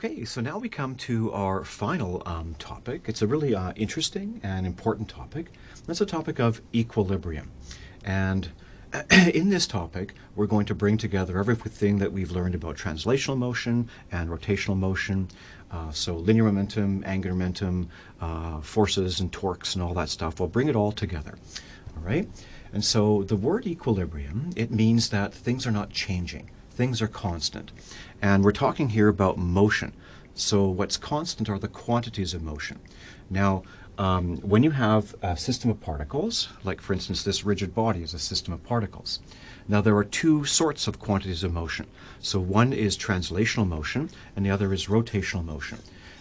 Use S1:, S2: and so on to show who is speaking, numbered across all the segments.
S1: Okay, so now we come to our final topic. It's a really interesting and important topic. That's the topic of equilibrium. And in this topic, we're going to bring together everything that we've learned about translational motion and rotational motion. So linear momentum, angular momentum, forces and torques and all that stuff. We'll bring it all together. All right? And so the word equilibrium, it means that things are not changing. Things are constant. And we're talking here about motion. So what's constant are the quantities of motion. Now, when you have a system of particles, like for instance this rigid body is a system of particles. Now there are two sorts of quantities of motion. So one is translational motion and the other is rotational motion.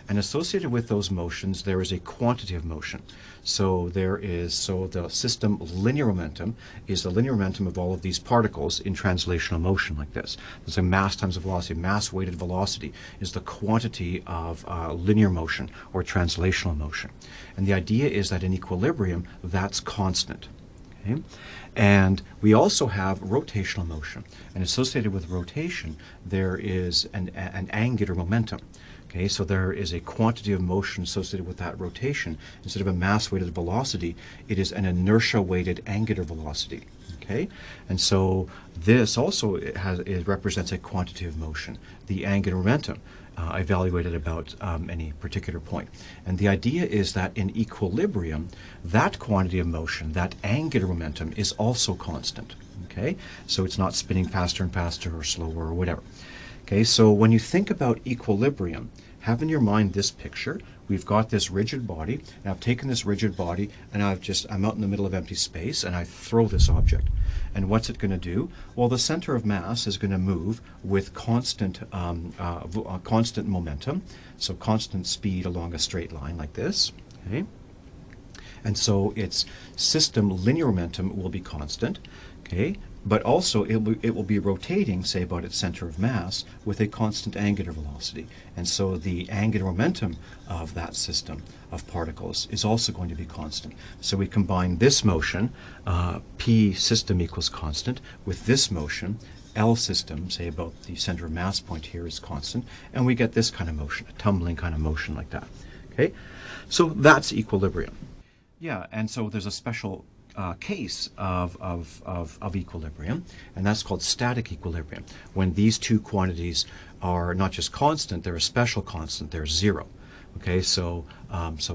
S1: And associated with those motions, there is a quantity of motion. So the system linear momentum is the linear momentum of all of these particles in translational motion like this. There's a mass times the velocity. Mass-weighted velocity is the quantity of linear motion or translational motion. And the idea is that in equilibrium, that's constant. Okay? And we also have rotational motion. And associated with rotation, there is an angular momentum. Okay, so there is a quantity of motion associated with that rotation. Instead of a mass-weighted velocity, it is an inertia-weighted angular velocity. Okay, and so this also it represents a quantity of motion, the angular momentum, evaluated about any particular point. And the idea is that in equilibrium, that quantity of motion, that angular momentum, is also constant. Okay, so it's not spinning faster and faster or slower or whatever. Okay, so when you think about equilibrium, have in your mind this picture. We've got this rigid body, and I've taken this rigid body, and I'm out in the middle of empty space, and I throw this object. And what's it going to do? Well, the center of mass is going to move with constant momentum, so constant speed along a straight line like this. Okay, and so its system linear momentum will be constant. Okay. But also it will be rotating, say, about its center of mass with a constant angular velocity. And so the angular momentum of that system of particles is also going to be constant. So we combine this motion, P system equals constant, with this motion, L system, say about the center of mass point here, is constant, and we get this kind of motion, a tumbling kind of motion like that. Okay, so that's equilibrium. Yeah, and so there's a special case of equilibrium, and that's called static equilibrium, when these two quantities are not just constant, they're a special constant, they're zero. Okay, so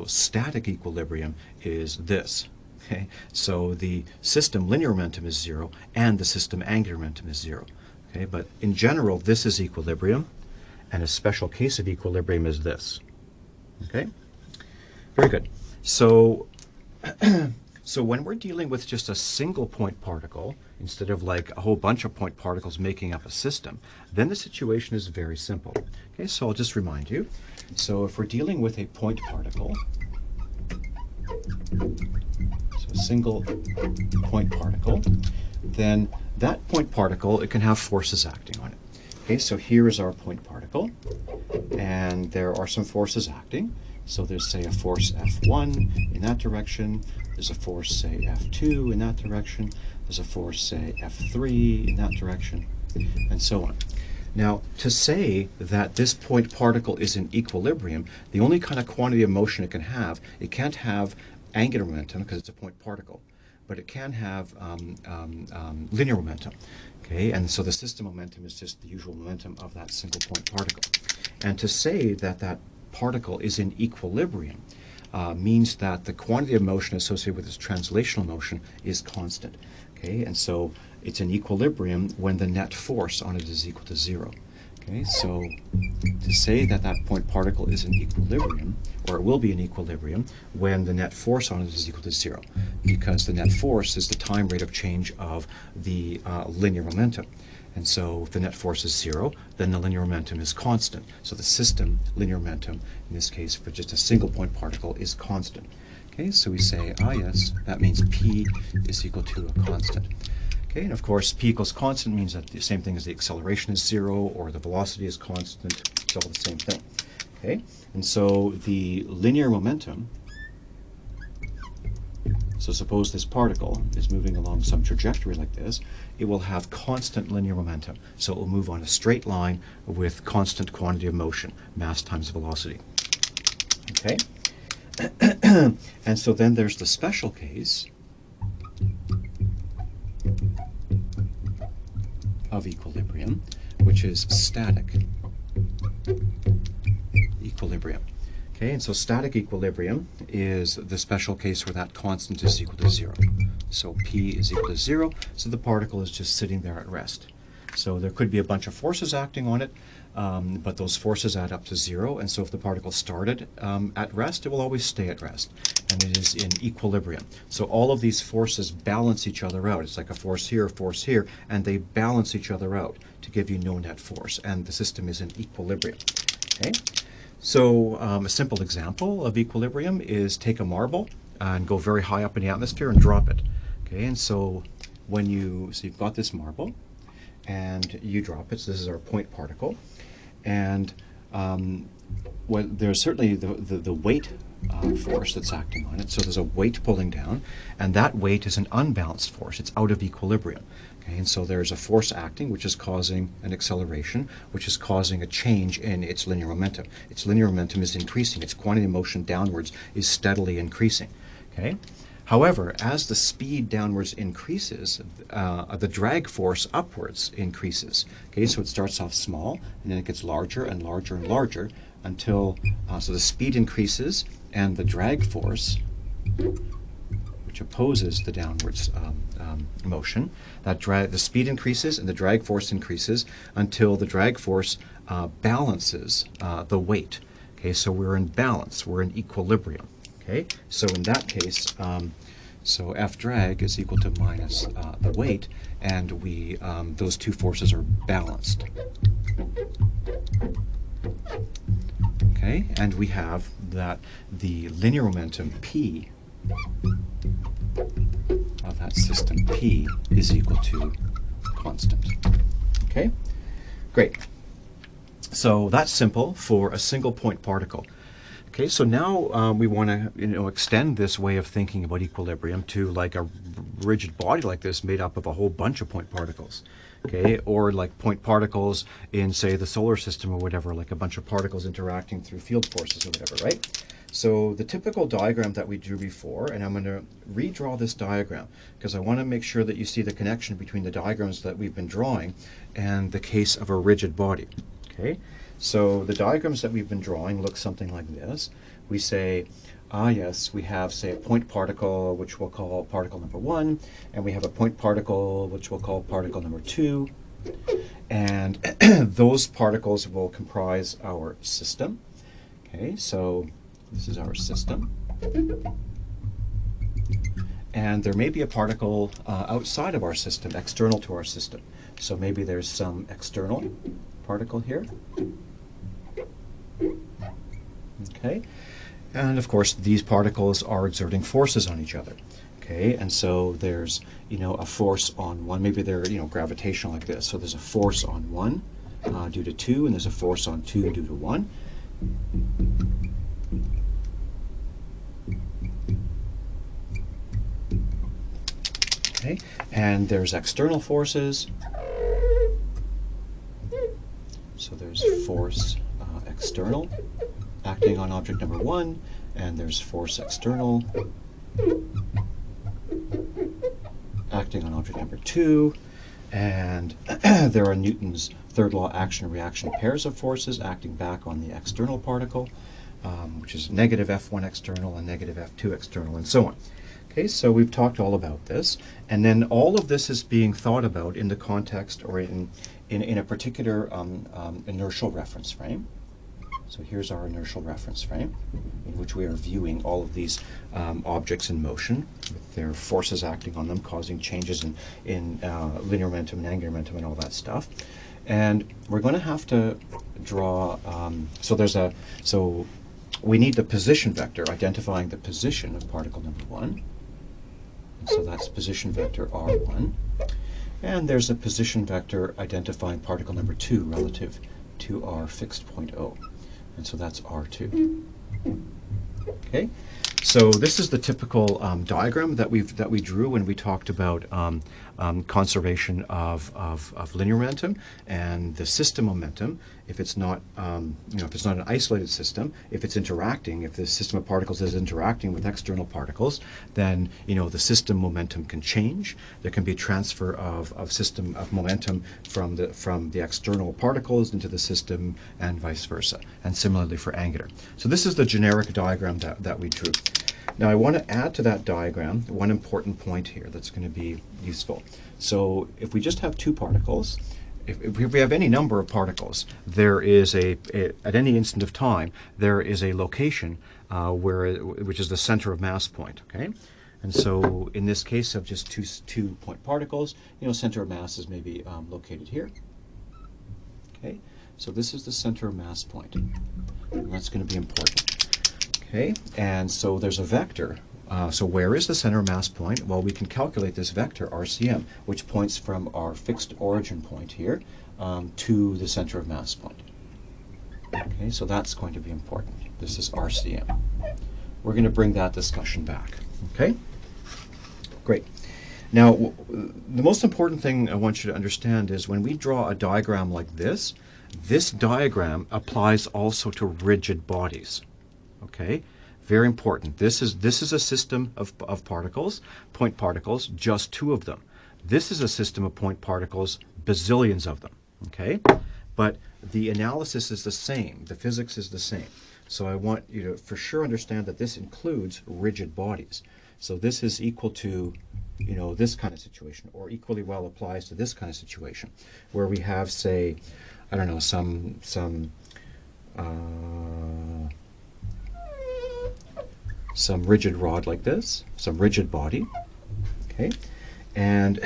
S1: static equilibrium is this. Okay, so the system linear momentum is zero and the system angular momentum is zero. Okay, but in general this is equilibrium, and a special case of equilibrium is this. Okay, very good. So so when we're dealing with just a single point particle, instead of like a whole bunch of point particles making up a system, then the situation is very simple. Okay, so I'll just remind you. So if we're dealing with a point particle, so a single point particle, then that point particle, it can have forces acting on it. Okay, so here is our point particle, and there are some forces acting. So there's, say, a force F1 in that direction, there's a force, say, F2 in that direction, there's a force, say, F3 in that direction, and so on. Now, to say that this point particle is in equilibrium, the only kind of quantity of motion it can't have angular momentum because it's a point particle, but it can have linear momentum. Okay, and so the system momentum is just the usual momentum of that single point particle. And to say that that particle is in equilibrium means that the quantity of motion associated with its translational motion is constant. Okay, and so it's in equilibrium when the net force on it is equal to zero. Okay, so to say that that point particle is in equilibrium, or it will be in equilibrium, when the net force on it is equal to zero, because the net force is the time rate of change of the linear momentum. And so if the net force is zero, then the linear momentum is constant. So the system linear momentum, in this case for just a single point particle, is constant. Okay, so we say, yes, that means P is equal to a constant. Okay, and of course P equals constant means that the same thing as the acceleration is zero or the velocity is constant. It's all the same thing. Okay, and so the linear momentum, So suppose this particle is moving along some trajectory like this, it will have constant linear momentum. So it will move on a straight line with constant quantity of motion, mass times velocity. Okay? And so then there's the special case of equilibrium, which is static equilibrium. Okay, and so static equilibrium is the special case where that constant is equal to 0. So P is equal to 0, so the particle is just sitting there at rest. So there could be a bunch of forces acting on it, but those forces add up to 0, and so if the particle started at rest, it will always stay at rest, and it is in equilibrium. So all of these forces balance each other out. It's like a force here, and they balance each other out to give you no net force, and the system is in equilibrium. Okay? So a simple example of equilibrium is take a marble and go very high up in the atmosphere and drop it. Okay, and so when you've got this marble and you drop it, so this is our point particle, and there's certainly the weight force that's acting on it, so there's a weight pulling down, and that weight is an unbalanced force, it's out of equilibrium. Okay, and so there's a force acting which is causing an acceleration, which is causing a change in its linear momentum. Its linear momentum is increasing, its quantity of motion downwards is steadily increasing. Okay? However, as the speed downwards increases, the drag force upwards increases. Okay, so it starts off small, and then it gets larger and larger and larger until, so the speed increases, and the drag force, which opposes the downwards motion, the speed increases and the drag force increases until the drag force balances the weight. Okay, so we're in balance, we're in equilibrium. Okay, so in that case, so F drag is equal to minus the weight, and those two forces are balanced. Okay, and we have that the linear momentum P of that system P is equal to constant. Okay, great. So that's simple for a single point particle. Okay, so now we want to extend this way of thinking about equilibrium to like a rigid body like this made up of a whole bunch of point particles. Okay, or like point particles in, say, the solar system or whatever, like a bunch of particles interacting through field forces or whatever, right? So the typical diagram that we drew before, and I'm going to redraw this diagram because I want to make sure that you see the connection between the diagrams that we've been drawing and the case of a rigid body. Okay, so the diagrams that we've been drawing look something like this. We say, yes, we have, say, a point particle, which we'll call particle number 1, and we have a point particle, which we'll call particle number 2, and those particles will comprise our system. Okay, so this is our system. And there may be a particle outside of our system, external to our system. So maybe there's some external particle here. Okay, and of course these particles are exerting forces on each other. Okay, and so there's a force on one. Maybe they're gravitational like this. So there's a force on one due to 2, and there's a force on 2 due to 1. Okay, and there's external forces. So there's force external acting on object number 1, and there's force external acting on object number 2, and there are Newton's third law action-reaction pairs of forces acting back on the external particle, which is negative F1 external and negative F2 external, and so on. Okay, so we've talked all about this, and then all of this is being thought about in the context or in a particular inertial reference frame. So here's our inertial reference frame, in which we are viewing all of these objects in motion, with their forces acting on them, causing changes in linear momentum and angular momentum and all that stuff. And we're going to have to draw, so we need the position vector identifying the position of particle number 1. And so that's position vector R1. And there's a position vector identifying particle number 2 relative to our fixed point O. And so that's R2. Okay, So this is the typical diagram that we drew when we talked about conservation of linear momentum and the system momentum. If it's not, if it's not an isolated system, if it's interacting, if the system of particles is interacting with external particles, then the system momentum can change. There can be transfer of system of momentum from the external particles into the system and vice versa, and similarly for angular. So this is the generic diagram that we drew. Now I want to add to that diagram one important point here that's going to be useful. So if we just have two particles, if we have any number of particles, there is at any instant of time, there is a location which is the center of mass point, okay? And so in this case of just two point particles, center of mass is maybe located here, okay? So this is the center of mass point, and that's going to be important. Okay, and so there's a vector. So where is the center of mass point? Well, we can calculate this vector, RCM, which points from our fixed origin point here to the center of mass point. Okay, so that's going to be important. This is RCM. We're going to bring that discussion back. Okay, great. Now, the most important thing I want you to understand is when we draw a diagram like this diagram applies also to rigid bodies. Okay, very important. This is a system of particles, point particles, just two of them. This is a system of point particles, bazillions of them. Okay, but the analysis is the same. The physics is the same. So I want you to for sure understand that this includes rigid bodies. So this is equal to, this kind of situation, or equally well applies to this kind of situation, where we have, say, I don't know, some rigid rod like this, some rigid body, okay, and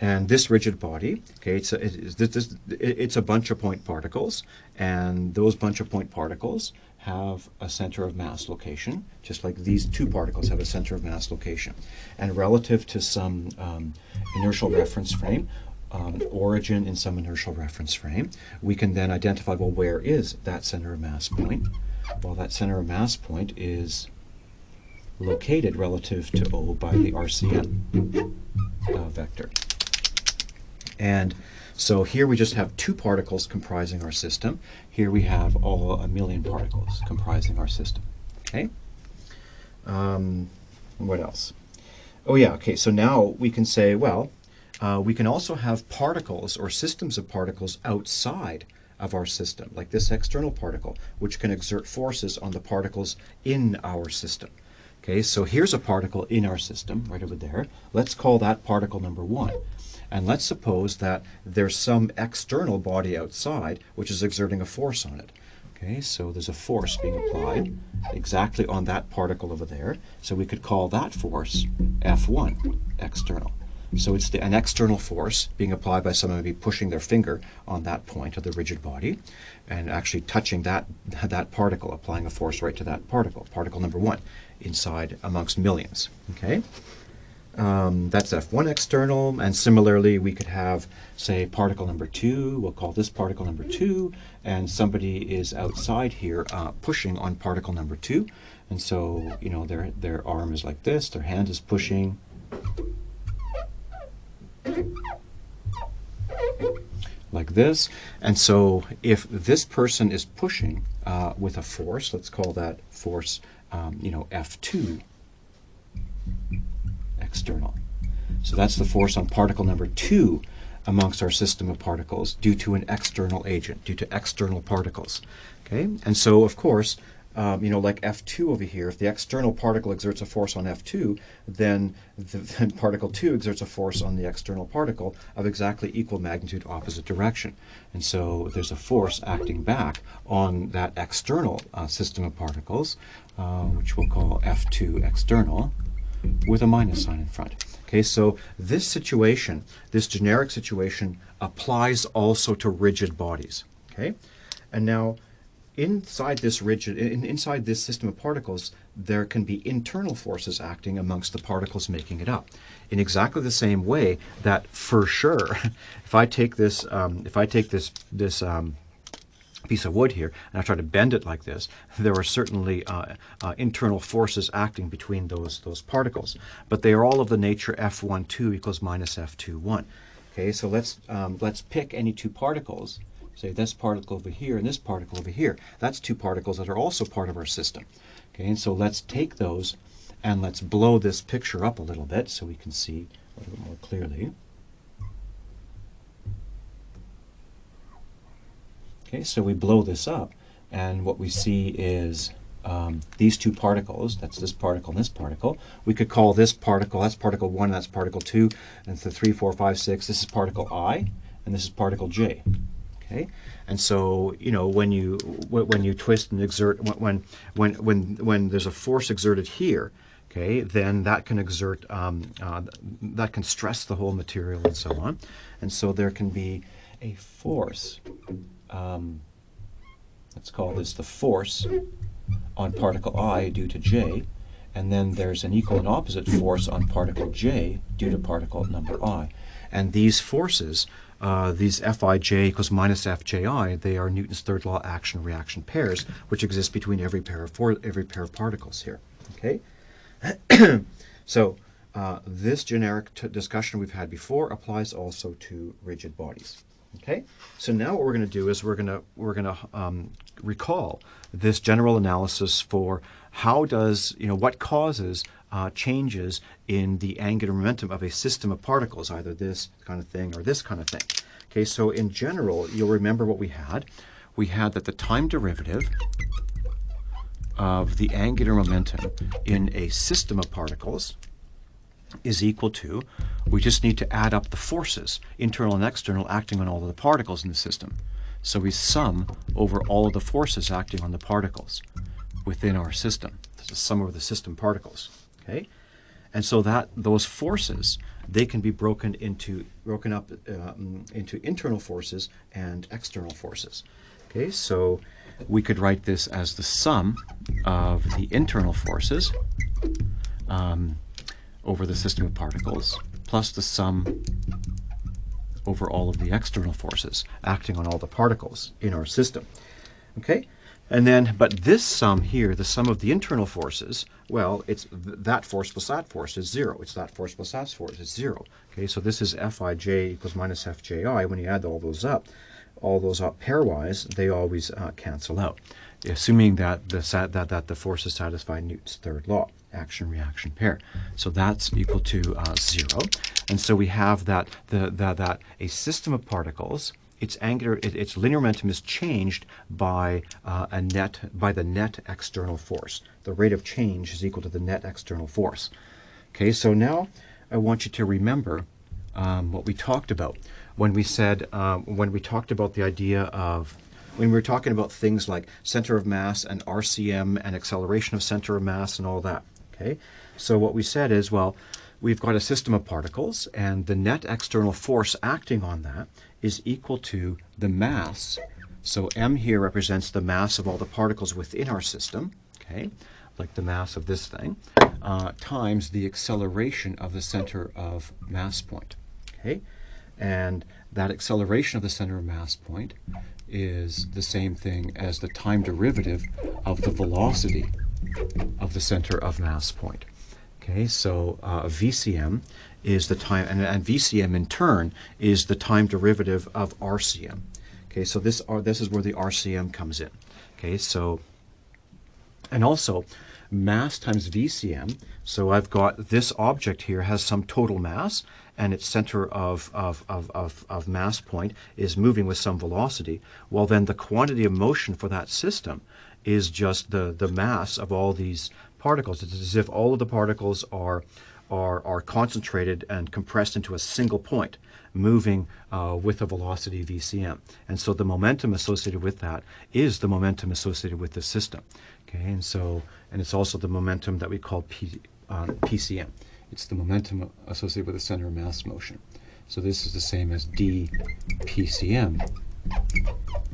S1: and this rigid body, okay, it's a bunch of point particles, and those bunch of point particles have a center of mass location, just like these two particles have a center of mass location, and relative to some inertial reference frame, origin in some inertial reference frame, we can then identify, well, where is that center of mass point? Well, that center of mass point is located relative to O by the RCM vector. And so here we just have two particles comprising our system. Here we have a million particles comprising our system. Okay? What else? Oh yeah, okay, so now we can say, well, we can also have particles or systems of particles outside of our system, like this external particle, which can exert forces on the particles in our system. Okay, so here's a particle in our system, right over there. Let's call that particle number 1. And let's suppose that there's some external body outside which is exerting a force on it. Okay, so there's a force being applied exactly on that particle over there. So we could call that force F1, external. So it's an external force being applied by someone maybe pushing their finger on that point of the rigid body and actually touching that particle, applying a force right to that particle number 1, inside amongst millions. Okay, that's F1 external, and similarly we could have, say, particle number 2, we'll call this particle number 2, and somebody is outside here pushing on particle number 2, and so, their arm is like this, their hand is pushing, like this. And so if this person is pushing with a force, let's call that force F2 external. So that's the force on particle number 2 amongst our system of particles due to an external agent, due to external particles. Okay, and so of course, like F2 over here, if the external particle exerts a force on F2, then particle 2 exerts a force on the external particle of exactly equal magnitude, opposite direction. And so there's a force acting back on that external system of particles, which we'll call F2 external, with a minus sign in front. Okay, so this situation, this generic situation, applies also to rigid bodies. Okay, and now, inside this system of particles, there can be internal forces acting amongst the particles making it up. In exactly the same way that, for sure, if I take this piece of wood here, and I try to bend it like this, there are certainly internal forces acting between those particles. But they are all of the nature F12 equals minus F21. Okay, so let's pick any two particles. Say this particle over here and this particle over here. That's two particles that are also part of our system. Okay, and so let's take those and let's blow this picture up a little bit so we can see a little bit more clearly. Okay, so we blow this up, and what we see is these two particles. That's this particle and this particle. We could call this particle, that's particle 1, that's particle 2, and the 3, 4, 5, 6. This is particle I, and this is particle J. Okay, and so when you twist and exert, when there's a force exerted here, okay, then that can exert that can stress the whole material and so on, and so there can be a force. Let's call this the force on particle I due to J, and then there's an equal and opposite force on particle J due to particle number I. And these forces, these Fij equals minus Fji, they are Newton's third law action-reaction pairs, which exist between every pair of particles here. Okay, so this generic discussion we've had before applies also to rigid bodies. Okay, so now what we're going to do is we're going to recall this general analysis for how does what causes changes in the angular momentum of a system of particles, either this kind of thing or this kind of thing. Okay, so in general, you'll remember what we had. We had that the time derivative of the angular momentum in a system of particles is equal to, we just need to add up the forces, internal and external, acting on all of the particles in the system. So we sum over all of the forces acting on the particles within our system. This is the sum over the system particles. Okay, and so that those forces, they can be broken up into internal forces and external forces. Okay, so we could write this as the sum of the internal forces over the system of particles, plus the sum over all of the external forces acting on all the particles in our system. Okay, and then, but this sum here, the sum of the internal forces, well, it's that force plus that force is 0. It's that force plus that force is 0. Okay, so this is Fij equals minus Fji. When you add all those up pairwise, they always cancel out, assuming that the forces satisfy Newton's third law, action-reaction pair. So that's equal to 0. And so we have that that a system of particles, its linear momentum is changed by the net external force. The rate of change is equal to the net external force. Okay, so now I want you to remember what we talked about when we said when we talked about the idea of, when we were talking about things like center of mass and RCM and acceleration of center of mass and all that. Okay, so what we said is, well, we've got a system of particles, and the net external force acting on that is equal to the mass. So m here represents the mass of all the particles within our system, okay, like the mass of this thing, times the acceleration of the center of mass point. Okay, and that acceleration of the center of mass point is the same thing as the time derivative of the velocity of the center of mass point. Okay, so VCM is the time, and VCM in turn is the time derivative of RCM. Okay, so this is where the RCM comes in. Okay, so, and also mass times VCM. So I've got this object here has some total mass, and its center of mass point is moving with some velocity. Well, then the quantity of motion for that system is just the mass of all these particles. It's as if all of the particles are concentrated and compressed into a single point, moving with a velocity VCM. And so the momentum associated with that is the momentum associated with the system. Okay, and so, and it's also the momentum that we call PCM. It's the momentum associated with the center of mass motion. So this is the same as dPCM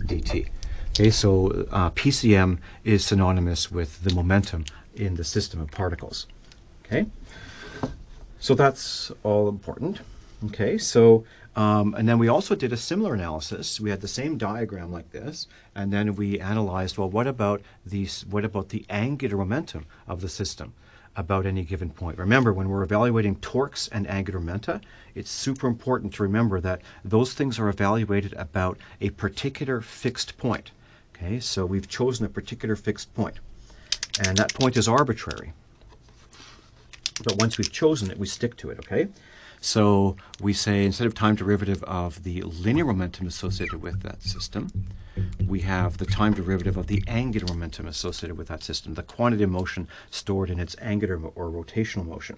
S1: dt. Okay, so PCM is synonymous with the momentum in the system of particles. Okay, so that's all important. Okay, so And then we also did a similar analysis. We had the same diagram like this, and then we analyzed, well, what about the angular momentum of the system about any given point? Remember, when we're evaluating torques and angular momenta, it's super important to remember that those things are evaluated about a particular fixed point. Okay, so we've chosen a particular fixed point, and that point is arbitrary. But once we've chosen it, we stick to it, okay? So we say, instead of time derivative of the linear momentum associated with that system, we have the time derivative of the angular momentum associated with that system, the quantity of motion stored in its angular or rotational motion.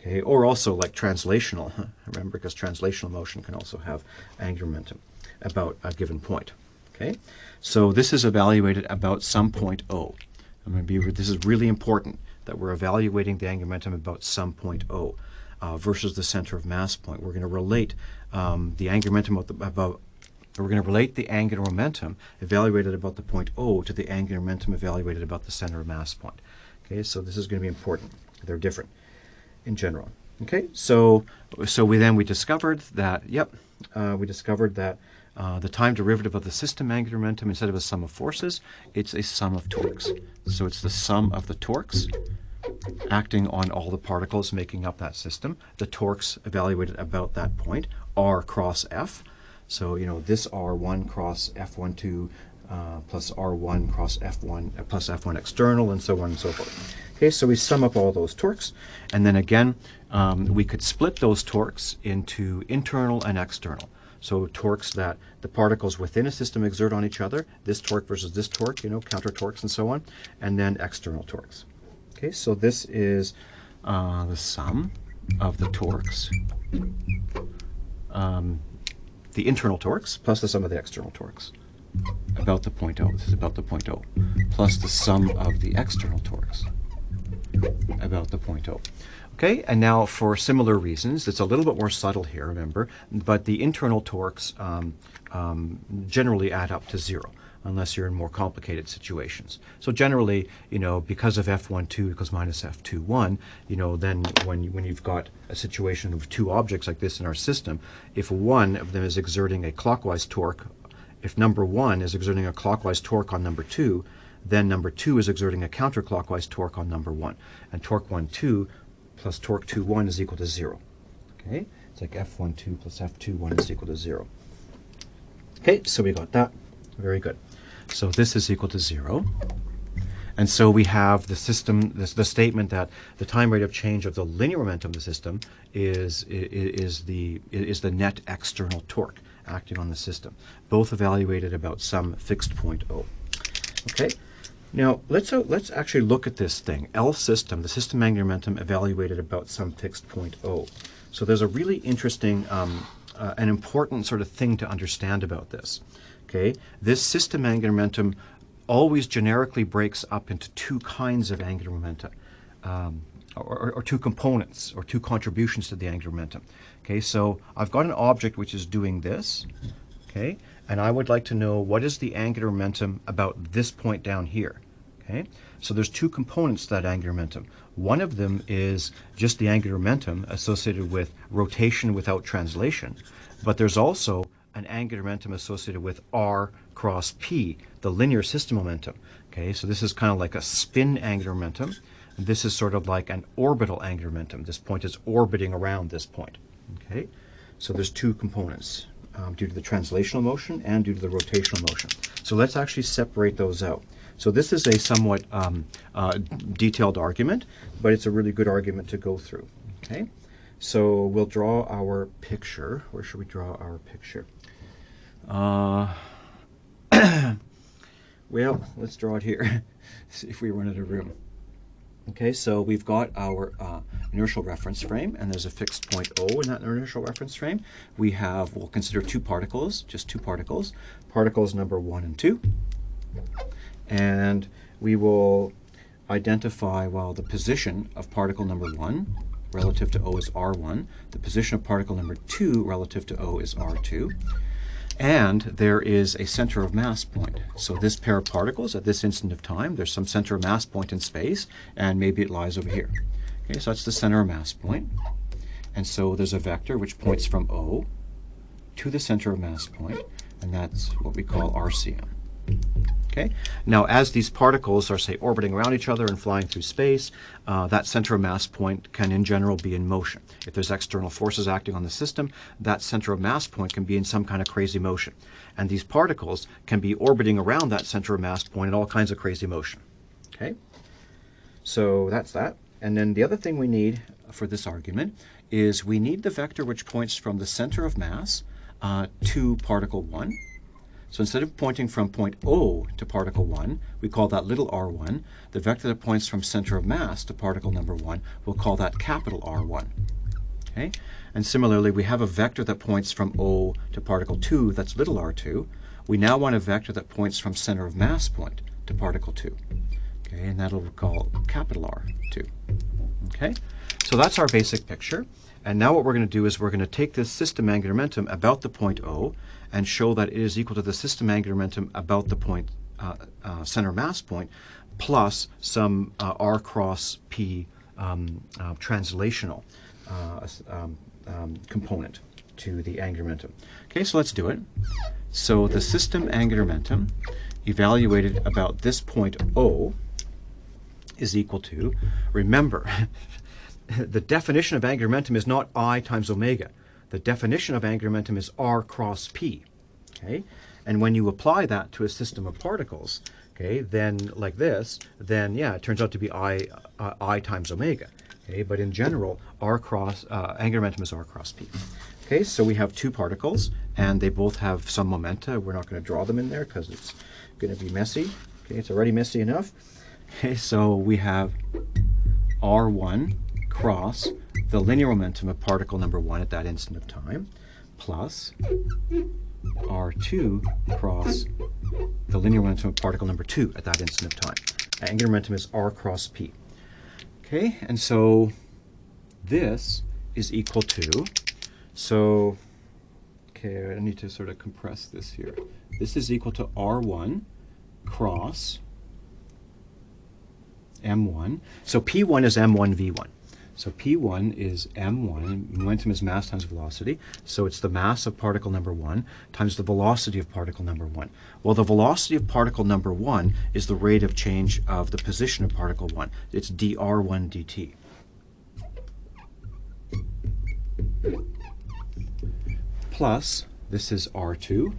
S1: Okay, or also like translational, remember, because translational motion can also have angular momentum about a given point. Okay, so this is evaluated about some point O. This is really important, that we're evaluating the angular momentum about some point O. Versus the center of mass point. We're going to relate the angular momentum we're going to relate the angular momentum evaluated about the point O to the angular momentum evaluated about the center of mass point. Okay, so this is going to be important. They're different in general. Okay, so we discovered that the time derivative of the system angular momentum, instead of a sum of forces, it's a sum of torques. So it's the sum of the torques acting on all the particles making up that system. The torques evaluated about that point, R cross F. So, this R1 cross F12 plus R1 cross F1 plus F1 external, and so on and so forth. Okay, so we sum up all those torques, and then again, we could split those torques into internal and external. So torques that the particles within a system exert on each other, this torque versus this torque, counter torques and so on, and then external torques. Okay, so this is the sum of the torques, the internal torques, plus the sum of the external torques about the point O. This is about the point O, plus the sum of the external torques about the point O. Okay, and now for similar reasons, it's a little bit more subtle here, remember, but the internal torques generally add up to 0. Unless you're in more complicated situations. So generally, because of F12 equals minus F21, then when you've got a situation of two objects like this in our system, if one of them is exerting a clockwise torque, if number 1 is exerting a clockwise torque on number 2, then number 2 is exerting a counterclockwise torque on number 1. And torque 1,2 plus torque 2,1 is equal to 0. Okay? It's like F12 plus F21 is equal to 0. Okay, so we got that. Very good. So this is equal to 0. And so we have the system, the statement that the time rate of change of the linear momentum of the system is the net external torque acting on the system, both evaluated about some fixed point O. Okay, now let's actually look at this thing, L system, the system angular momentum evaluated about some fixed point O. So there's a really interesting, an important sort of thing to understand about this. Okay, this system angular momentum always generically breaks up into two kinds of angular momenta, or two components, or two contributions to the angular momentum. Okay, so I've got an object which is doing this, okay, and I would like to know what is the angular momentum about this point down here. Okay, so there's two components to that angular momentum. One of them is just the angular momentum associated with rotation without translation, but there's also an angular momentum associated with R cross P, the linear system momentum. Okay, so this is kind of like a spin angular momentum. And this is sort of like an orbital angular momentum. This point is orbiting around this point. Okay, so there's two components due to the translational motion and due to the rotational motion. So let's actually separate those out. So this is a somewhat detailed argument, but it's a really good argument to go through. Okay, so we'll draw our picture. Where should we draw our picture? Well, let's draw it here. See if we run out of room. Okay, so we've got our inertial reference frame, and there's a fixed point O in that inertial reference frame. We'll consider two particles, just two particles, particles number 1 and 2. And we will identify, the position of particle number 1 relative to O is R1. The position of particle number 2 relative to O is R2. And there is a center of mass point. So this pair of particles at this instant of time, there's some center of mass point in space, and maybe it lies over here. Okay, so that's the center of mass point. And so there's a vector which points from O to the center of mass point, and that's what we call RCM. Okay. Now, as these particles are, say, orbiting around each other and flying through space, that center of mass point can, in general, be in motion. If there's external forces acting on the system, that center of mass point can be in some kind of crazy motion. And these particles can be orbiting around that center of mass point in all kinds of crazy motion. Okay. So that's that. And then the other thing we need for this argument is we need the vector which points from the center of mass to particle 1. So instead of pointing from point O to particle 1, we call that little r1. The vector that points from center of mass to particle number 1, we'll call that capital R1. Okay? And similarly, we have a vector that points from O to particle 2, that's little r2. We now want a vector that points from center of mass point to particle 2. Okay, and that'll we call capital R2. Okay? So that's our basic picture. And now what we're going to do is we're going to take this system angular momentum about the point O and show that it is equal to the system angular momentum about the point center mass point plus some r cross p translational component to the angular momentum. Okay, so let's do it. So the system angular momentum evaluated about this point O is equal to, remember, the definition of angular momentum is not I times omega. The definition of angular momentum is r cross p. Okay? And when you apply that to a system of particles, okay, then like this, then yeah, it turns out to be I times omega. Okay? But in general, angular momentum is r cross p. Okay, so we have two particles, and they both have some momenta. We're not going to draw them in there because it's going to be messy. Okay, it's already messy enough. Okay, so we have r1 cross the linear momentum of particle number 1 at that instant of time, plus r2 cross the linear momentum of particle number 2 at that instant of time. Angular momentum is r cross p. Okay, and so this is equal to, so, okay, I need to sort of compress this here. This is equal to r1 cross m1. So p1 is m1 v1. So P1 is m1, momentum is mass times velocity, so it's the mass of particle number 1 times the velocity of particle number 1. Well, the velocity of particle number 1 is the rate of change of the position of particle 1. It's dr1 dt. Plus, this is r2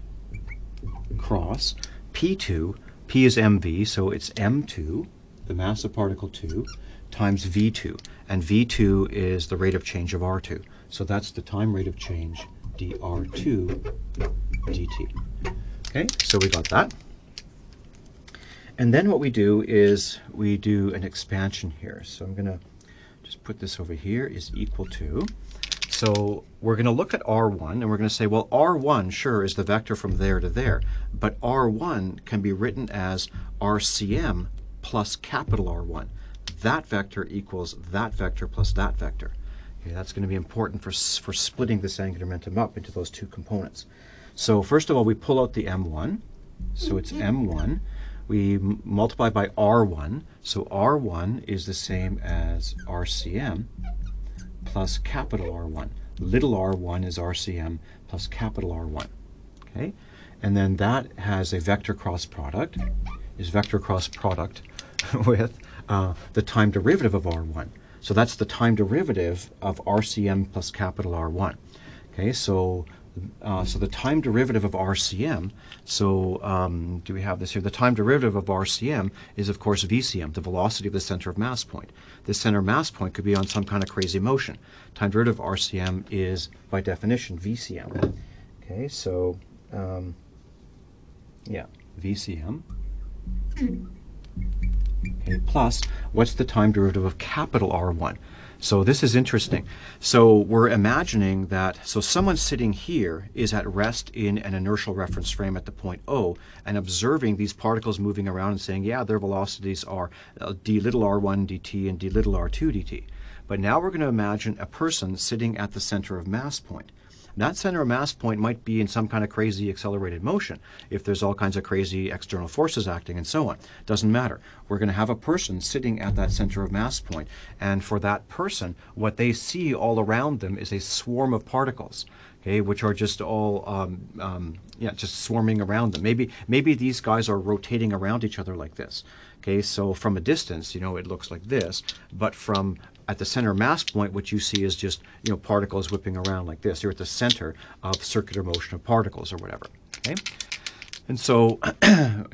S1: cross P2. P is mv, so it's m2, the mass of particle 2, times v2, and v2 is the rate of change of r2. So that's the time rate of change dr2 dt. Okay, so we got that. And then what we do is we do an expansion here. So I'm going to just put this over here is equal to. So we're going to look at r1 and we're going to say, well, r1 sure is the vector from there to there, but r1 can be written as RCM plus capital R1. That vector equals that vector plus that vector. Okay, that's going to be important for splitting this angular momentum up into those two components. So first of all, we pull out the m1. So it's m1. We multiply by r1. So r1 is the same as RCM plus capital R1. Little r1 is RCM plus capital R1. Okay, and then that has a vector cross product. Is vector cross product with the time derivative of r1. So that's the time derivative of RCM plus capital R1. Okay, so the time derivative of RCM, so do we have this here? The time derivative of RCM is, of course, VCM, the velocity of the center of mass point. This center of mass point could be on some kind of crazy motion. Time derivative of RCM is, by definition, VCM. Okay, so, yeah, VCM. Okay, plus, what's the time derivative of capital R1? So this is interesting. So we're imagining that, so someone sitting here is at rest in an inertial reference frame at the point O and observing these particles moving around and saying, yeah, their velocities are d little r1 dt and d little r2 dt. But now we're going to imagine a person sitting at the center of mass point. That center of mass point might be in some kind of crazy accelerated motion if there's all kinds of crazy external forces acting and so on. Doesn't matter. We're going to have a person sitting at that center of mass point, and for that person, what they see all around them is a swarm of particles. okay, which are just all yeah, just swarming around them. Maybe these guys are rotating around each other like this. Okay, so from a distance, you know, it looks like this, but from at the center mass point, what you see is just, you know, particles whipping around like this. You're at the center of circular motion of particles or whatever. Okay, and so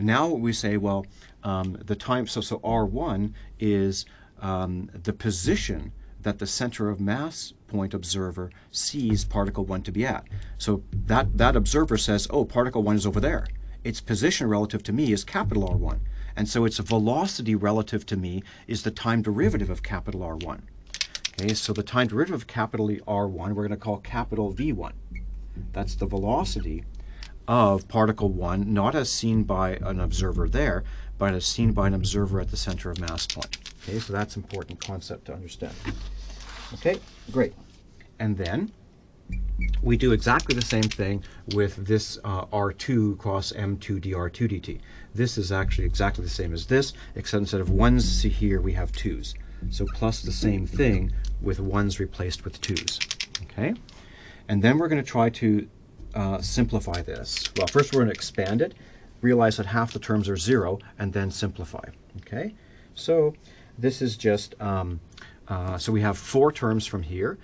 S1: now we say, well, the time. So R1 is the position that the center of mass point observer sees particle 1 to be at. So that observer says, oh, particle 1 is over there. Its position relative to me is capital R1. And so its velocity relative to me is the time derivative of capital R1. Okay, so the time derivative of capital R1, we're going to call capital V1. That's the velocity of particle 1, not as seen by an observer there, but as seen by an observer at the center of mass point. Okay, so that's an important concept to understand. Okay, great. And then we do exactly the same thing with this R2 cross M2 dr2 dt. This is actually exactly the same as this, except instead of 1s, see here, we have 2s. So plus the same thing with 1s replaced with 2s. Okay? And then we're going to try to simplify this. Well, first we're going to expand it, realize that half the terms are 0, and then simplify. Okay? So this is just, so we have 4 terms from here.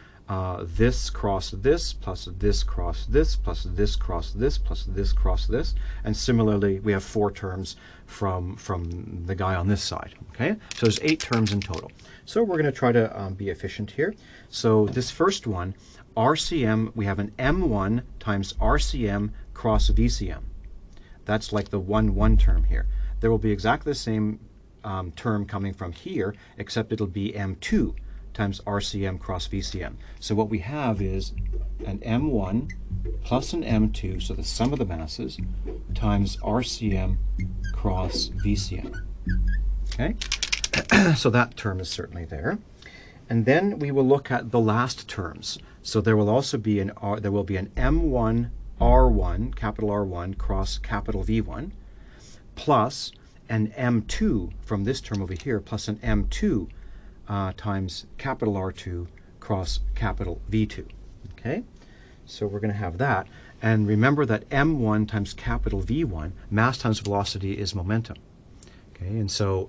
S1: This cross this, plus this cross this, plus this cross this, plus this cross this. And similarly, we have 4 terms from the guy on this side. Okay? So there's 8 terms in total. So we're going to try to be efficient here. So this first one, RCM, we have an M1 times RCM cross VCM. That's like the 1 term here. There will be exactly the same term coming from here, except it'll be M2 times RCM cross VCM. So what we have is an M1 plus an M2, so the sum of the masses, times RCM cross VCM. Okay? So that term is certainly there. And then we will look at the last terms. So there will also be an M1 R1, capital R1 cross capital V1, plus an M2 from this term over here, plus an M2 times capital R2 cross capital V2. Okay? So we're going to have that. And remember that M1 times capital V1, mass times velocity, is momentum. Okay? And so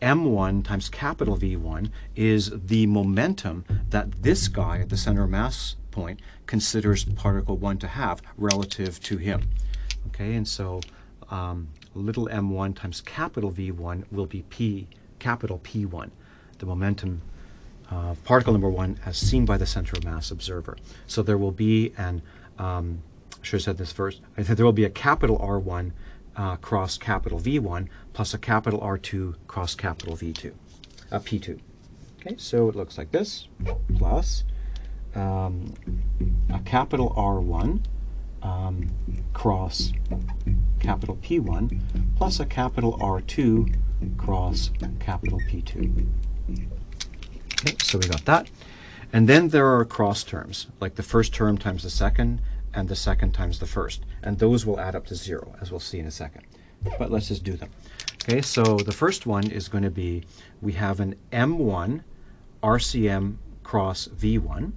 S1: M1 times capital V1 is the momentum that this guy at the center of mass point considers particle 1 to have relative to him. Okay? And so little m1 times capital V1 will be capital P1, the momentum of particle number 1 as seen by the center of mass observer. So there will be an, should have said this first, I think there will be a capital R1 cross capital V1 plus a capital R2 cross capital V2, P2. Okay, so it looks like this, plus a capital R1 cross capital P1 plus a capital R2 cross capital P2. Okay, so we got that. And then there are cross terms, like the first term times the second and the second times the first. And those will add up to 0, as we'll see in a second. But let's just do them. Okay, so the first one is going to be, we have an M1 RCM cross V1.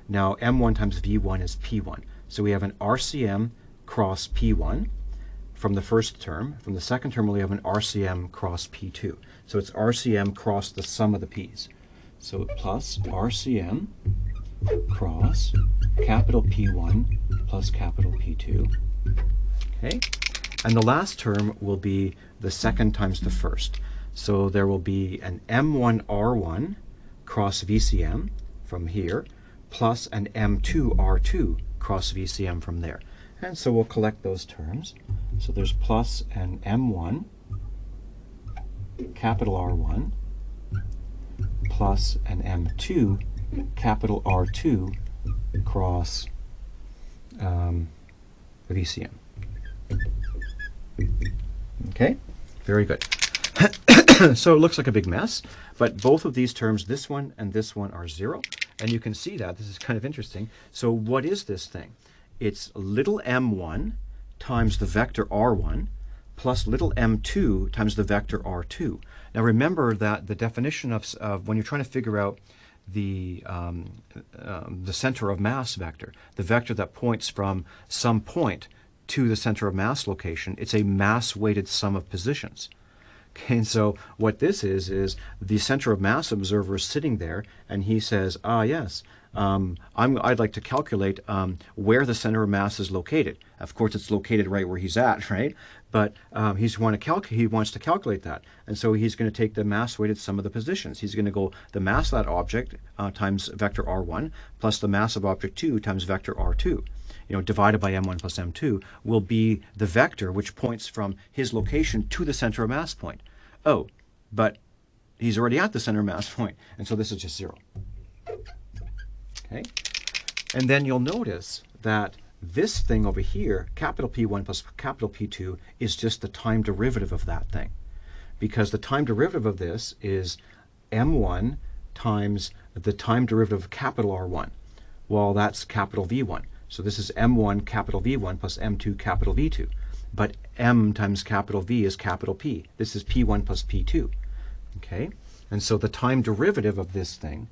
S1: Now M1 times V1 is P1. So we have an RCM cross P1 from the first term. From the second term, we have an RCM cross P2. So it's RCM cross the sum of the P's. So plus RCM cross capital P1 plus capital P2. Okay? And the last term will be the second times the first. So there will be an M1 R1 cross VCM from here plus an M2 R2 cross VCM from there. And so we'll collect those terms. So there's plus an M1 capital R1 plus an M2 capital R2 cross VCM. Okay, very good. So it looks like a big mess, but both of these terms, this one and this one, are 0. And you can see that. This is kind of interesting. So what is this thing? It's little m1 times the vector r1 plus little m2 times the vector r2. Now remember that the definition of when you're trying to figure out the center of mass vector, the vector that points from some point to the center of mass location. It's a mass-weighted sum of positions. Okay, and so what this is the center of mass observer is sitting there, and he says, yes, I'd like to calculate where the center of mass is located. Of course, it's located right where he's at, right? But he wants to calculate that. And so he's going to take the mass-weighted sum of the positions. He's going to go the mass of that object times vector r1 plus the mass of object 2 times vector r2. Divided by m1 plus m2 will be the vector which points from his location to the center of mass point. Oh, but he's already at the center of mass point, and so this is just 0. Okay? And then you'll notice that this thing over here, capital P1 plus capital P2, is just the time derivative of that thing. Because the time derivative of this is m1 times the time derivative of capital R1. Well, that's capital V1. So this is m1 capital V1 plus m2 capital V2. But m times capital V is capital P. This is P1 plus P2. Okay? And so the time derivative of this thing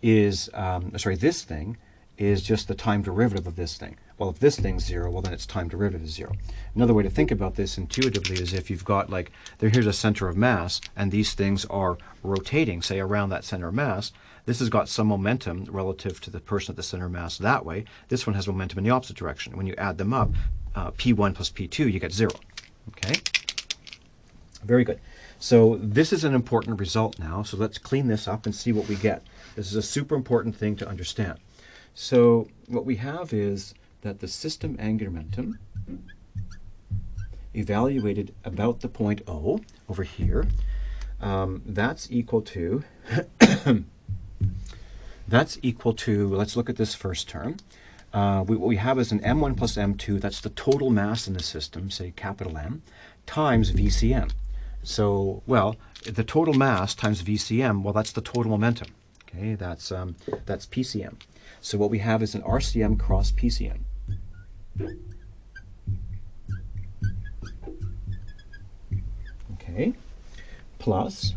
S1: is, this thing is just the time derivative of this thing. Well, if this thing's 0, well, then its time derivative is 0. Another way to think about this intuitively is if you've got, here's a center of mass, and these things are rotating, say, around that center of mass. This has got some momentum relative to the person at the center of mass that way. This one has momentum in the opposite direction. When you add them up, P1 plus P2, you get 0. Okay? Very good. So this is an important result now. So let's clean this up and see what we get. This is a super important thing to understand. So what we have is that the system angular momentum evaluated about the point O over here, that's equal to, let's look at this first term. What we have is an m1 plus m2, that's the total mass in the system, say capital M, times VCM. So, well, the total mass times VCM, well, that's the total momentum. Okay, that's PCM. So what we have is an RCM cross PCM. Okay, plus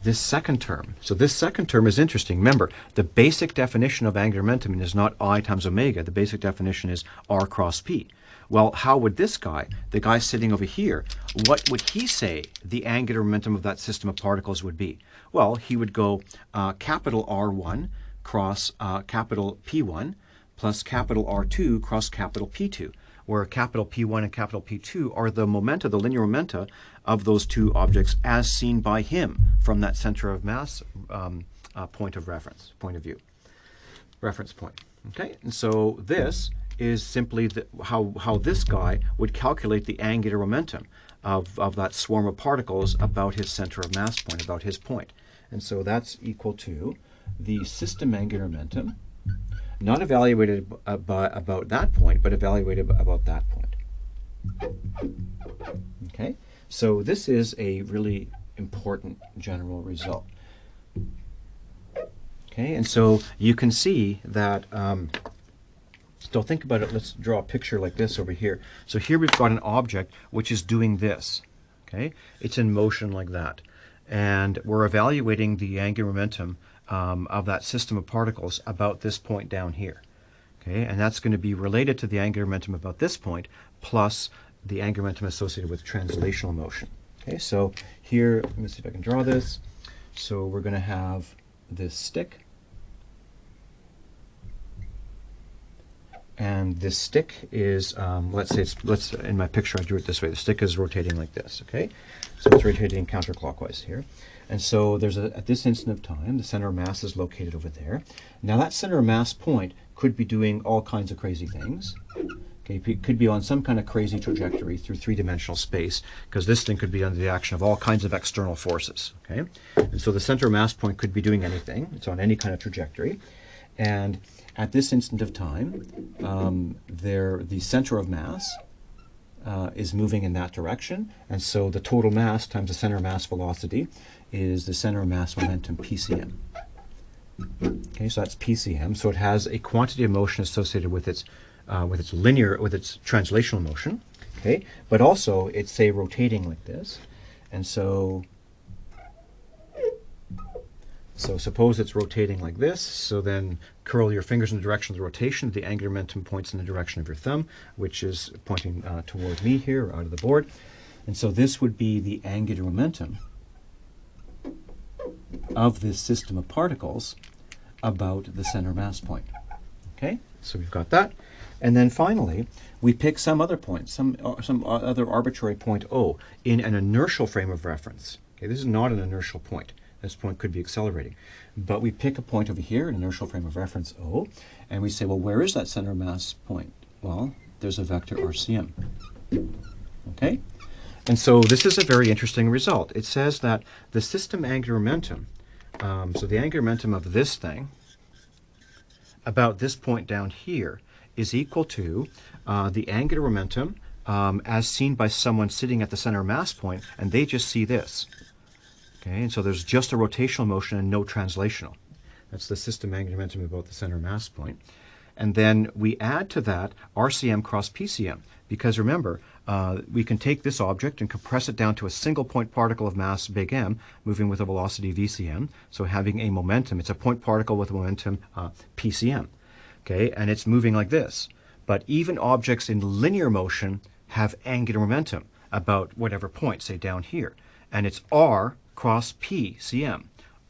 S1: this second term. So this second term is interesting. Remember, the basic definition of angular momentum is not I times omega. The basic definition is R cross P. Well, how would this guy, the guy sitting over here, what would he say the angular momentum of that system of particles would be? Well, he would go capital R1 cross capital P1 plus capital R2 cross capital P2, where capital P1 and capital P2 are the momenta, the linear momenta of those two objects as seen by him from that center of mass point of reference, point of view, reference point. Okay, and so this is simply how this guy would calculate the angular momentum of that swarm of particles about his center of mass point, about his point. And so that's equal to the system angular momentum, not evaluated about that point, but evaluated about that point. Okay, so this is a really important general result. Okay, and so you can see that, so think about it, let's draw a picture like this over here. So here we've got an object which is doing this. Okay, it's in motion like that. And we're evaluating the angular momentum of that system of particles about this point down here. Okay, and that's going to be related to the angular momentum about this point plus the angular momentum associated with translational motion. Okay, so here, let me see if I can draw this. So we're going to have this stick. And this stick is, let's in my picture I drew it this way. The stick is rotating like this, okay? So it's rotating counterclockwise here. And so there's at this instant of time, the center of mass is located over there. Now that center of mass point could be doing all kinds of crazy things. Okay, it could be on some kind of crazy trajectory through three-dimensional space, because this thing could be under the action of all kinds of external forces, okay? And so the center of mass point could be doing anything. It's on any kind of trajectory. And at this instant of time, the center of mass is moving in that direction, and so the total mass times the center of mass velocity is the center of mass momentum, PCM. Okay, so that's PCM. So it has a quantity of motion associated with its translational motion. Okay, but also it's say rotating like this, and so So suppose it's rotating like this, so then curl your fingers in the direction of the rotation. The angular momentum points in the direction of your thumb, which is pointing toward me here, out of the board. And so this would be the angular momentum of this system of particles about the center mass point. Okay, so we've got that. And then finally, we pick some other point, some other arbitrary point O in an inertial frame of reference. Okay, this is not an inertial point. This point could be accelerating. But we pick a point over here, an inertial frame of reference O, and we say, well, where is that center mass point? Well, there's a vector RCM. Okay? And so this is a very interesting result. It says that the system angular momentum, so the angular momentum of this thing, about this point down here, is equal to the angular momentum as seen by someone sitting at the center mass point, and they just see this. Okay, and so there's just a rotational motion and no translational. That's the system angular momentum about the center mass point. And then we add to that RCM cross PCM, because remember, we can take this object and compress it down to a single point particle of mass big M, moving with a velocity VCM, so having a momentum. It's a point particle with a momentum PCM. Okay, and it's moving like this. But even objects in linear motion have angular momentum about whatever point, say down here. And it's R cross PCM,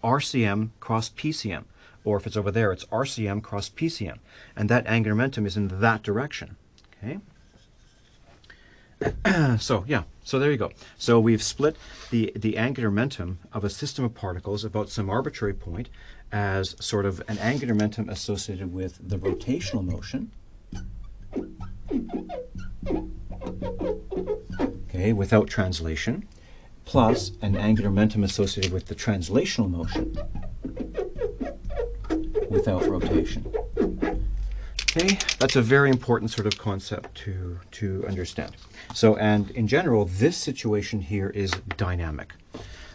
S1: RCM cross PCM. Or if it's over there, it's RCM cross PCM. And that angular momentum is in that direction. Okay. So there you go. So we've split the angular momentum of a system of particles about some arbitrary point as sort of an angular momentum associated with the rotational motion, okay, without translation, plus an angular momentum associated with the translational motion without rotation. Okay, that's a very important sort of concept to understand. So, and in general, this situation here is dynamic.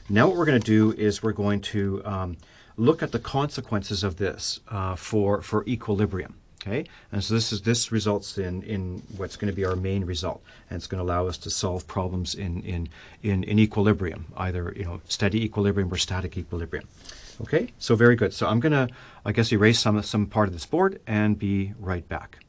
S1: Now what we're going to do is we're going to look at the consequences of this for equilibrium. Okay, and so this results in what's going to be our main result, and it's going to allow us to solve problems in equilibrium, either steady equilibrium or static equilibrium. Okay, so very good. So I'm going to, I guess, erase some part of this board and be right back.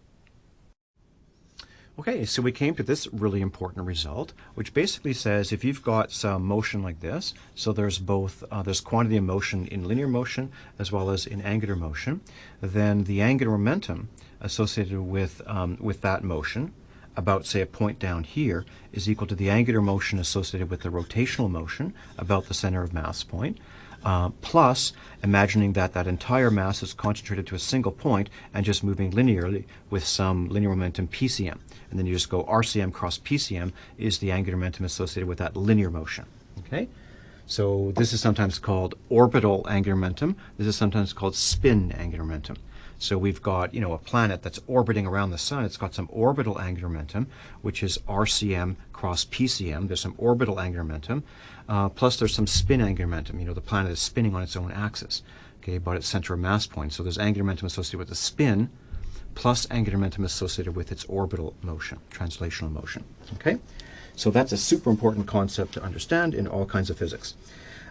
S1: Okay, so we came to this really important result, which basically says if you've got some motion like this, so there's both, there's quantity of motion in linear motion as well as in angular motion, then the angular momentum associated with that motion, about say a point down here, is equal to the angular motion associated with the rotational motion about the center of mass point, plus imagining that that entire mass is concentrated to a single point and just moving linearly with some linear momentum PCM. And then you just go RCM cross PCM is the angular momentum associated with that linear motion. Okay? So this is sometimes called orbital angular momentum. This is sometimes called spin angular momentum. So we've got, a planet that's orbiting around the sun. It's got some orbital angular momentum, which is RCM cross PCM. There's some orbital angular momentum. Plus there's some spin angular momentum. The planet is spinning on its own axis, okay, about its center of mass point. So there's angular momentum associated with the spin, plus angular momentum associated with its orbital motion, translational motion. Okay, so that's a super important concept to understand in all kinds of physics.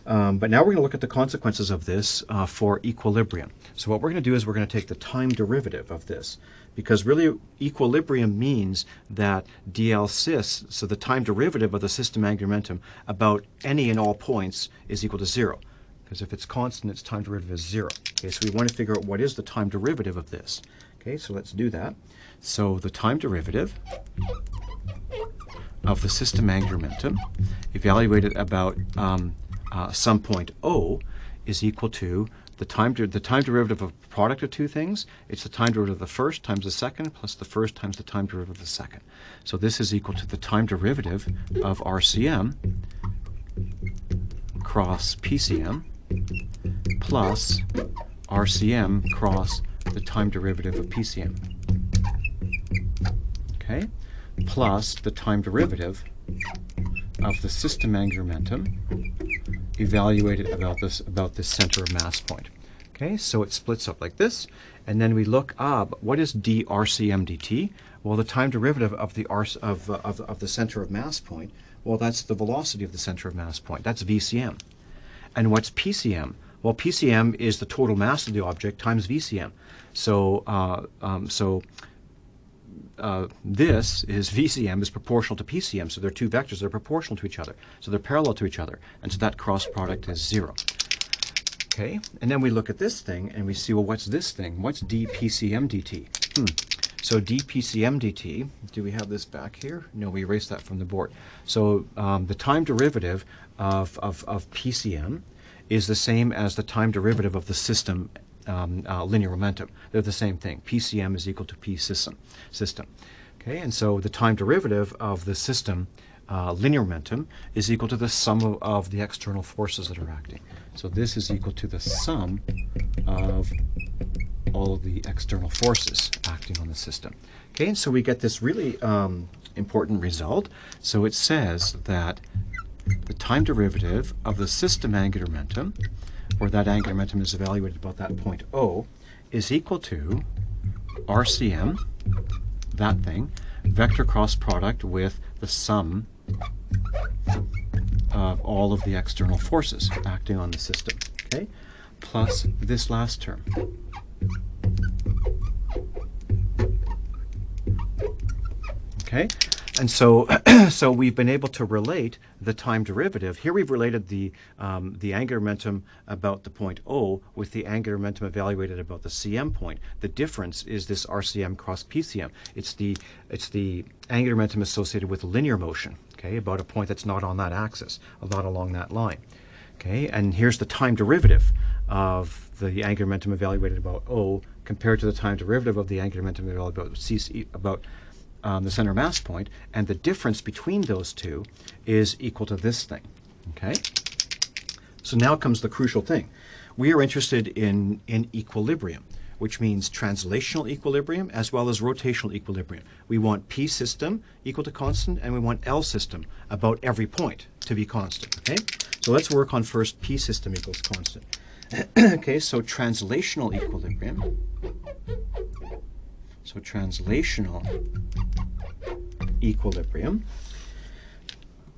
S1: But now we're going to look at the consequences of this for equilibrium. So what we're going to do is we're going to take the time derivative of this, because really equilibrium means that dl cis, so the time derivative of the system angular momentum about any and all points is equal to 0. Because if it's constant, its time derivative is 0. Okay, so we want to figure out what is the time derivative of this. Okay, so let's do that. So the time derivative of the system angular momentum evaluated about some point O is equal to the time derivative of a product of two things. It's the time derivative of the first times the second plus the first times the time derivative of the second. So this is equal to the time derivative of RCM cross PCM plus RCM cross the time derivative of PCM. Okay, plus the time derivative of the system angular momentum evaluated about this center of mass point. Okay, so it splits up like this, and then we look what is dRCM dt? Well, the time derivative of the center of mass point, well, that's the velocity of the center of mass point. That's VCM. And what's PCM? Well, PCM is the total mass of the object times VCM. So, this is VCM is proportional to PCM. So they're two vectors that are proportional to each other. So they're parallel to each other. And so that cross product is 0. Okay, and then we look at this thing and we see, well, what's this thing? What's dPCM dt? So dPCM dt, do we have this back here? No, we erased that from the board. So the time derivative of PCM is the same as the time derivative of the system linear momentum. They're the same thing. PCM is equal to P system. Okay, and so the time derivative of the system linear momentum is equal to the sum of the external forces that are acting. So this is equal to the sum of all of the external forces acting on the system. Okay, and so we get this really important result. So it says that the time derivative of the system angular momentum, where that angular momentum is evaluated about that point O, is equal to RCM, that thing, vector cross product with the sum of all of the external forces acting on the system, okay, plus this last term. Okay, and so so we've been able to relate the time derivative. Here we've related the angular momentum about the point O with the angular momentum evaluated about the CM point. The difference is this RCM cross PCM. It's the angular momentum associated with linear motion, okay, about a point that's not on that axis, not along that line. Okay, and here's the time derivative of the angular momentum evaluated about O compared to the time derivative of the angular momentum evaluated about the center mass point, and the difference between those two is equal to this thing. Okay? So now comes the crucial thing. We are interested in equilibrium, which means translational equilibrium as well as rotational equilibrium. We want P system equal to constant, and we want L system about every point to be constant. Okay? So let's work on first P system equals constant. Okay, so translational equilibrium. So translational equilibrium,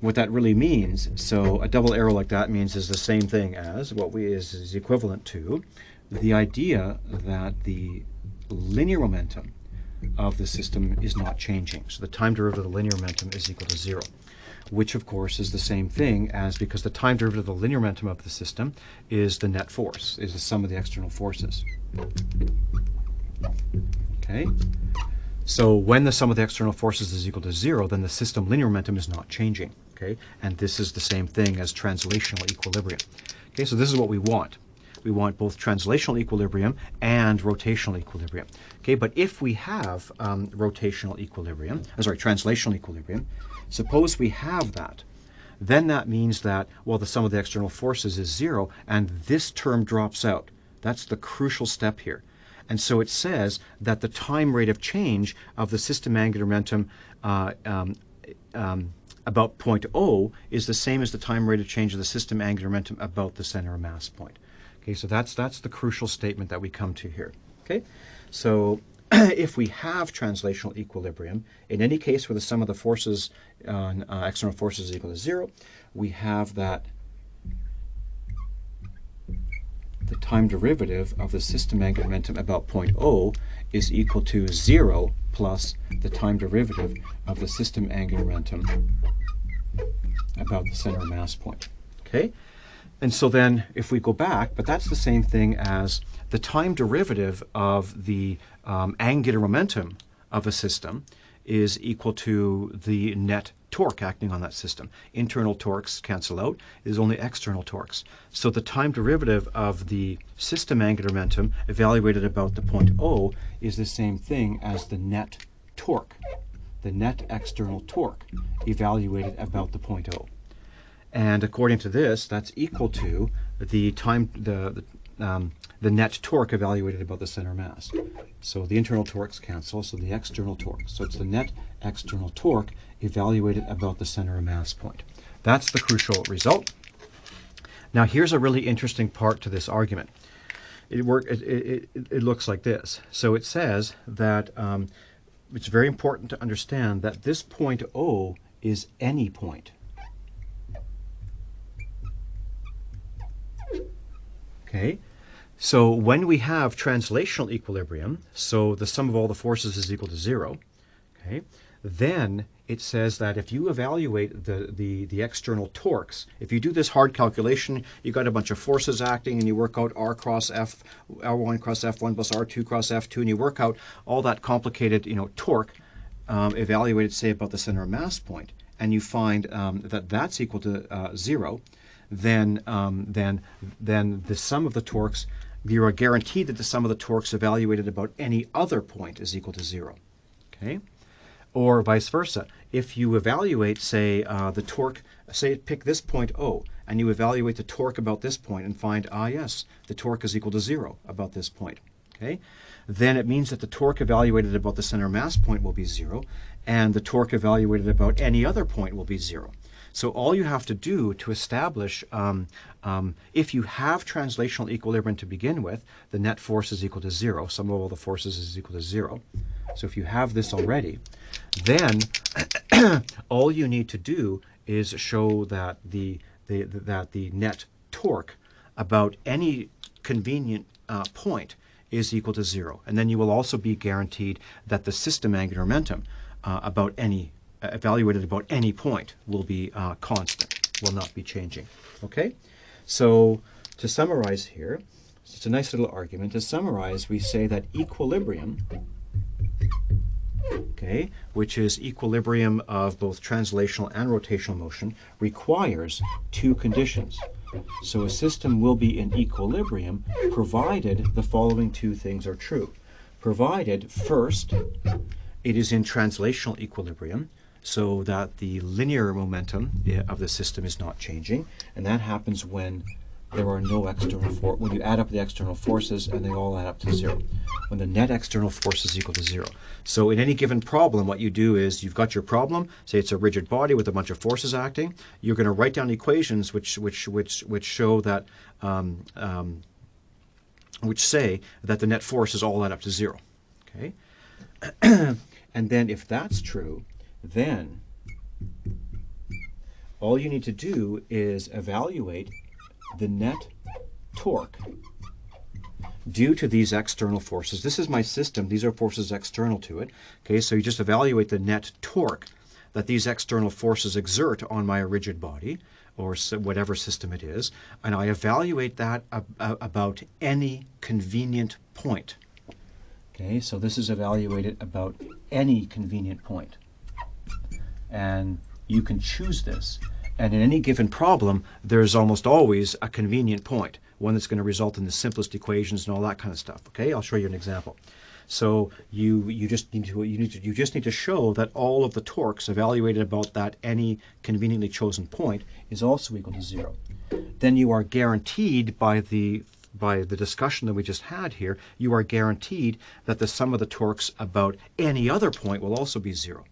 S1: what that really means, so a double arrow like that means is the same thing as, what is equivalent to the idea that the linear momentum of the system is not changing. So the time derivative of the linear momentum is equal to 0, which of course is the same thing as, because the time derivative of the linear momentum of the system is the net force, is the sum of the external forces. Okay, so when the sum of the external forces is equal to 0, then the system linear momentum is not changing. Okay, and this is the same thing as translational equilibrium. Okay, so this is what we want. We want both translational equilibrium and rotational equilibrium. Okay, but if we have translational equilibrium, suppose we have that, then that means that, well, the sum of the external forces is 0, and this term drops out. That's the crucial step here. And so it says that the time rate of change of the system angular momentum about point O is the same as the time rate of change of the system angular momentum about the center of mass point. Okay, so that's the crucial statement that we come to here. Okay, so if we have translational equilibrium, in any case where the sum of the forces, external forces is equal to 0, we have that the time derivative of the system angular momentum about point O is equal to 0 plus the time derivative of the system angular momentum about the center of mass point. Okay? And so then if we go back, but that's the same thing as the time derivative of the angular momentum of a system is equal to the net torque acting on that system. Internal torques cancel out. It is only external torques. So the time derivative of the system angular momentum evaluated about the point O is the same thing as the net torque, the net external torque evaluated about the point O. And according to this, that's equal to the time the net torque evaluated about the center mass. So the internal torques cancel, so the external torque. So it's the net external torque evaluated about the center of mass point. That's the crucial result. Now here's a really interesting part to this argument. It looks like this. So it says that it's very important to understand that this point O is any point. Okay, so when we have translational equilibrium, so the sum of all the forces is equal to 0, okay, then it says that if you evaluate the external torques, if you do this hard calculation, you got a bunch of forces acting and you work out R cross F, R1 cross F1 plus R2 cross F2, and you work out all that complicated, torque evaluated, say, about the center of mass point, and you find that that's equal to 0, then the sum of the torques, you are guaranteed that the sum of the torques evaluated about any other point is equal to 0. Okay? Or vice versa. If you evaluate, say, the torque, say, pick this point O, and you evaluate the torque about this point and find, yes, the torque is equal to 0 about this point. Okay? Then it means that the torque evaluated about the center mass point will be 0, and the torque evaluated about any other point will be 0. So all you have to do to establish, if you have translational equilibrium to begin with, the net force is equal to 0. Sum of all the forces is equal to 0. So if you have this already, then all you need to do is show that the net torque about any convenient point is equal to 0. And then you will also be guaranteed that the system angular momentum evaluated about any point will be constant, will not be changing. Okay? So to summarize here, it's a nice little argument. To summarize, we say that equilibrium, okay, which is equilibrium of both translational and rotational motion, requires two conditions. So a system will be in equilibrium provided the following two things are true. Provided, first, it is in translational equilibrium, so that the linear momentum of the system is not changing, and that happens when there are no external forces, when you add up the external forces and they all add up to 0, when the net external force is equal to 0. So in any given problem, what you do is you've got your problem, say it's a rigid body with a bunch of forces acting, you're going to write down equations which show that, which say that the net force is all add up to 0. Okay? And then if that's true, then all you need to do is evaluate the net torque due to these external forces. This is my system. These are forces external to it. Okay, so you just evaluate the net torque that these external forces exert on my rigid body, or whatever system it is, and I evaluate that about any convenient point. Okay, so this is evaluated about any convenient point. And you can choose this. And in any given problem, there's almost always a convenient point, one that's going to result in the simplest equations and all that kind of stuff. Okay, I'll show you an example. So you just need to show that all of the torques evaluated about that any conveniently chosen point is also equal to 0. Then you are guaranteed by the discussion that we just had here, you are guaranteed that the sum of the torques about any other point will also be 0.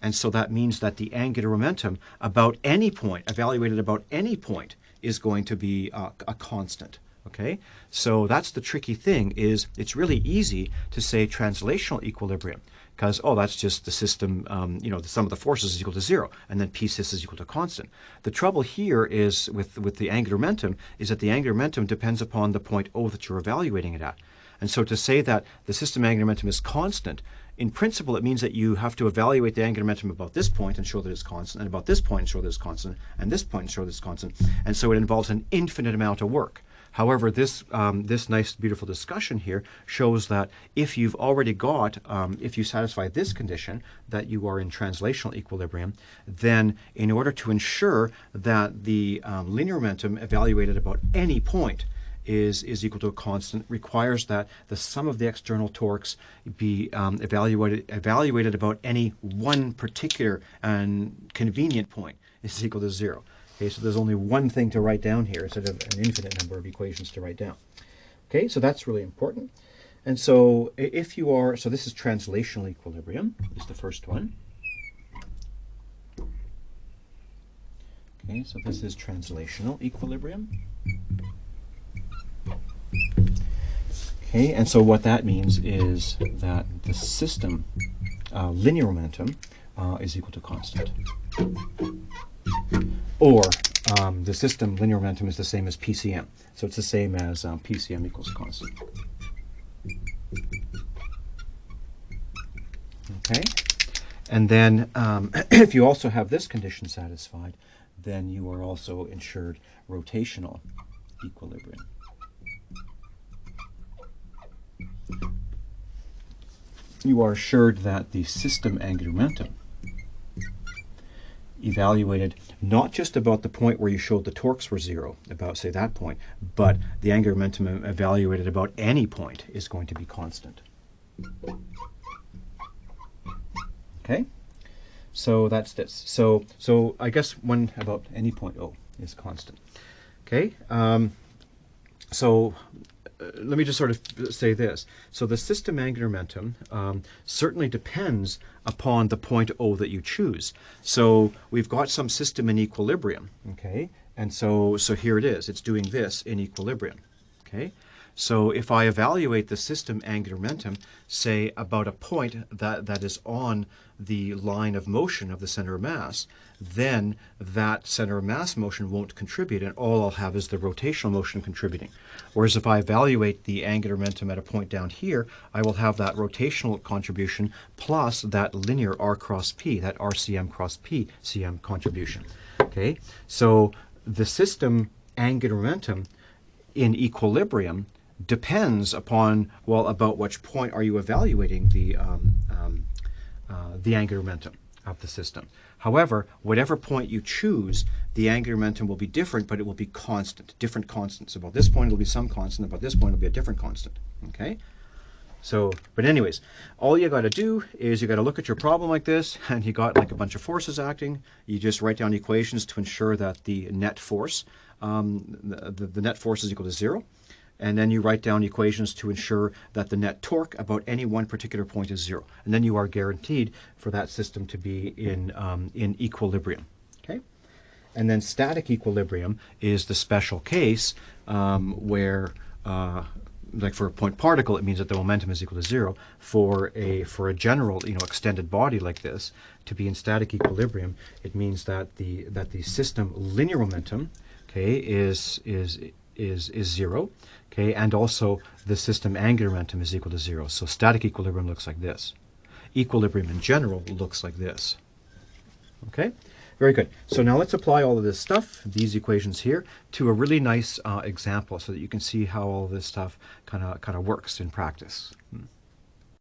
S1: And so that means that the angular momentum about any point, evaluated about any point, is going to be a constant. Okay? So that's the tricky thing, is it's really easy to say translational equilibrium, because, that's just the system, the sum of the forces is equal to 0, and then P sys is equal to constant. The trouble here is with the angular momentum is that the angular momentum depends upon the point O that you're evaluating it at. And so to say that the system angular momentum is constant, in principle, it means that you have to evaluate the angular momentum about this point and show that it's constant, and about this point and show that it's constant, and this point and show that it's constant. And so it involves an infinite amount of work. However, this nice, beautiful discussion here shows that if you've already got, if you satisfy this condition, that you are in translational equilibrium, then in order to ensure that the linear momentum evaluated about any point is equal to a constant, requires that the sum of the external torques be evaluated about any one particular and convenient point is equal to 0. Okay, so there's only one thing to write down here instead of an infinite number of equations to write down. Okay, so that's really important. And so if you are, so this is translational equilibrium, is the first one. Okay, so this is translational equilibrium. Okay, and so what that means is that the system linear momentum is equal to constant. Or the system linear momentum is the same as PCM. So it's the same as PCM equals constant. Okay? And then if you also have this condition satisfied, then you are also ensured rotational equilibrium. You are assured that the system angular momentum evaluated not just about the point where you showed the torques were zero, about, say, that point, but the angular momentum evaluated about any point is going to be constant. Okay? So that's this. So I guess when about any point O is constant. Okay? Let me just sort of say this. So the system angular momentum certainly depends upon the point O that you choose. So we've got some system in equilibrium, okay? And so here it is. It's doing this in equilibrium, okay? So if I evaluate the system angular momentum, say about a point that is on the line of motion of the center of mass, then that center of mass motion won't contribute, and all I'll have is the rotational motion contributing. Whereas if I evaluate the angular momentum at a point down here, I will have that rotational contribution plus that linear R cross P, that RCM cross P CM contribution. Okay, so the system angular momentum in equilibrium depends upon, well, about which point are you evaluating the angular momentum of the system. However, whatever point you choose, the angular momentum will be different, but it will be constant, different constants. About this point, it'll be some constant. About this point, it'll be a different constant. Okay? So, but anyways, all you got to do is you got to look at your problem like this, and you got like a bunch of forces acting. You just write down equations to ensure that the net force, the net force is equal to 0. And then you write down equations to ensure that the net torque about any one particular point is 0. And then you are guaranteed for that system to be in equilibrium. Okay? And then static equilibrium is the special case where, like for a point particle, it means that the momentum is equal to 0. For a general, extended body like this, to be in static equilibrium, it means that the system linear momentum, okay, is 0. Okay, and also the system angular momentum is equal to 0. So static equilibrium looks like this. Equilibrium in general looks like this. Okay, very good. So now let's apply all of this stuff, these equations here, to a really nice example so that you can see how all this stuff kind of works in practice.